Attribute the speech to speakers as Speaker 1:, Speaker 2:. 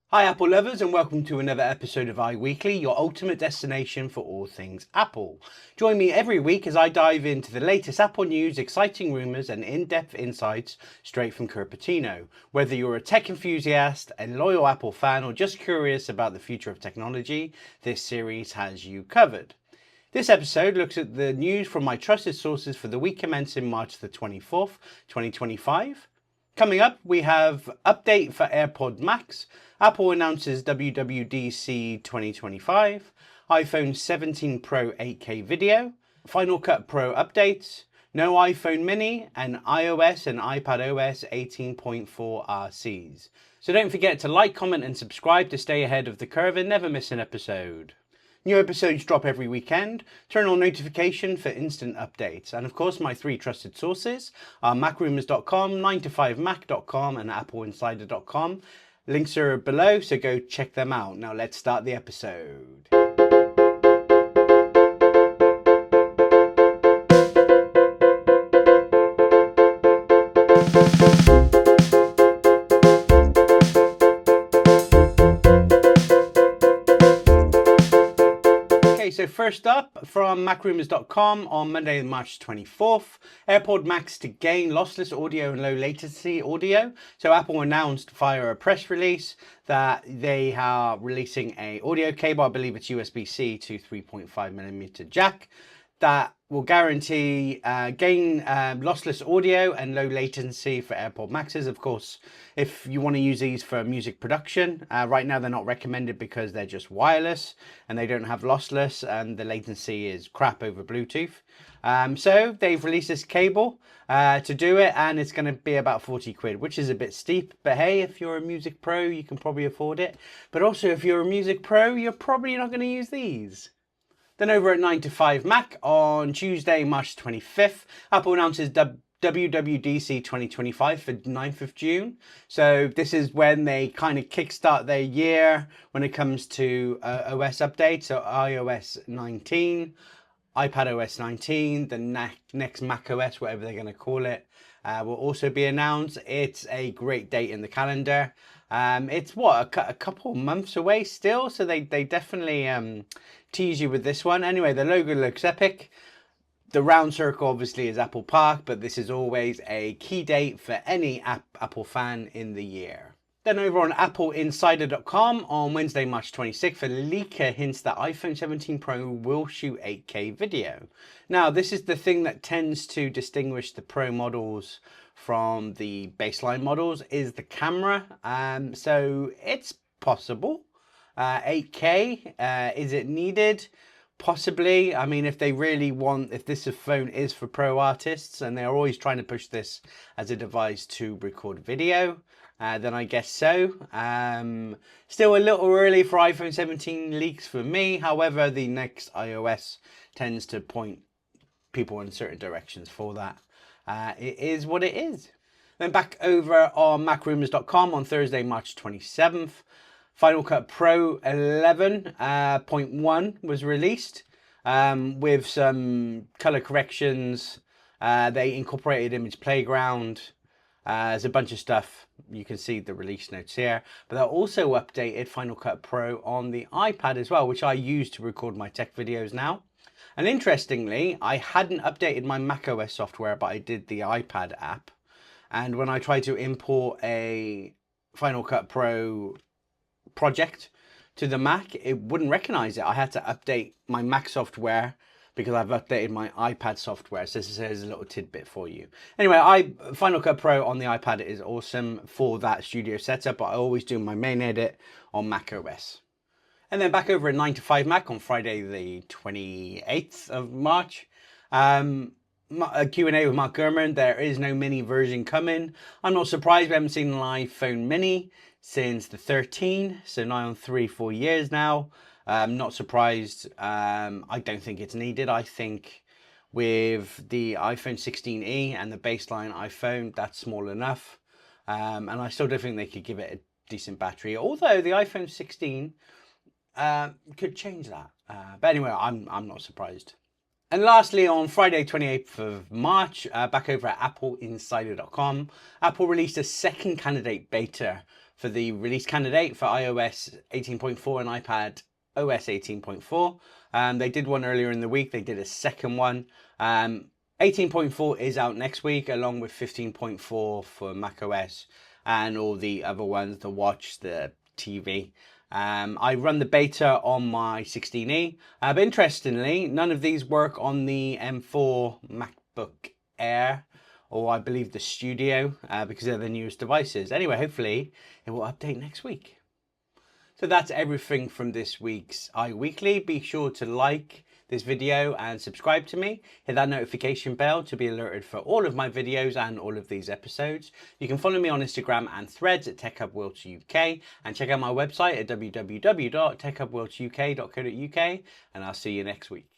Speaker 1: Hi Apple lovers, and welcome to another episode of iWeekly, your ultimate destination for all things Apple. Join me every week as I dive into the latest Apple news, exciting rumours and in-depth insights straight from Cupertino. Whether you're a tech enthusiast, a loyal Apple fan, or just curious about the future of technology, this series has you covered. This episode looks at the news from my trusted sources for the week commencing March the 24th, 2025. Coming up, we have update for AirPods Max. Apple announces WWDC 2025. iPhone 17 Pro 8K video. Final Cut Pro updates. No iPhone mini, and iOS and iPadOS 18.4 RCs. So don't forget to like, comment and subscribe to stay ahead of the curve and never miss an episode. New episodes drop every weekend. Turn on notification for instant updates. And of course, my three trusted sources are macrumours.com, 9to5mac.com and appleinsider.com. Links are below, so go check them out. Now let's start the episode. So first up, from macrumours.com on Monday, March 24th, AirPods Max to gain lossless audio and low latency audio. So Apple announced via a press release that they are releasing a audio cable, I believe it's USB-C to 3.5mm jack, that will guarantee gain lossless audio and low latency for AirPods Maxes. Of course, if you want to use these for music production, right now they're not recommended because they're just wireless and they don't have lossless and the latency is crap over Bluetooth. So they've released this cable to do it, and it's going to be about 40 quid, which is a bit steep. But hey, if you're a music pro, you can probably afford it. But also, if you're a music pro, you're probably not going to use these. Then over at 9to5Mac on Tuesday, March 25th, Apple announces WWDC 2025 for 9th of June. So this is when they kind of kickstart their year when it comes to OS updates. So iOS 19, iPadOS 19, the next macOS, whatever they're going to call it, will also be announced. It's a great date in the calendar. It's what, a couple months away still, so they definitely tease you with this one. Anyway, the logo looks epic. The round circle obviously is Apple Park, but this is always a key date for any Apple fan in the year. Then over on appleinsider.com on Wednesday, March 26th, a leaker hints that iPhone 17 Pro will shoot 8K video. Now, this is the thing that tends to distinguish the Pro models from the baseline models, is the camera. So it's possible. 8K, is it needed? Possibly. I mean, if they really want, if this phone is for pro artists and they're always trying to push this as a device to record video, then I guess so. Still a little early for iPhone 17 leaks for me. However, the next iOS tends to point people in certain directions for that. It is what it is. Then back over on macrumours.com on Thursday, March 27th. Final Cut Pro 11.1 was released with some color corrections. They incorporated Image Playground. There's a bunch of stuff. You can see the release notes here. But they also updated Final Cut Pro on the iPad as well, which I use to record my tech videos now. And interestingly, I hadn't updated my macOS software, but I did the iPad app. And when I tried to import a Final Cut Pro project to the Mac, it wouldn't recognize it. I had to update my Mac software because I've updated my iPad software. So this is a little tidbit for you. Anyway, Final Cut Pro on the iPad is awesome for that studio setup, but I always do my main edit on Mac OS. And then back over at 9to5Mac on Friday the 28th of March. A Q&A with Mark Gurman. There is no mini version coming. I'm not surprised we haven't seen an iPhone mini since the 13, so now on 3-4 years now. Not surprised. I don't think it's needed. I think with the iPhone 16e and the baseline iPhone, that's small enough. And I still don't think they could give it a decent battery, although the iPhone 16 could change that. But anyway, I'm not surprised. And lastly, on Friday 28th of March, back over at appleinsider.com, Apple released a second candidate beta for the release candidate for iOS 18.4 and iPadOS 18.4. They did one earlier in the week. They did a second one. 18.4 is out next week, along with 15.4 for macOS and all the other ones, the watch, the TV. I run the beta on my 16E, but interestingly, none of these work on the M4 MacBook Air, or I believe the Studio, because they're the newest devices. Anyway, hopefully it will update next week. So that's everything from this week's iWeekly. Be sure to like this video and subscribe to me. Hit that notification bell to be alerted for all of my videos and all of these episodes. You can follow me on Instagram and Threads at TechHubWorldUK, and check out my website at www.techhubworlduk.co.uk, and I'll see you next week.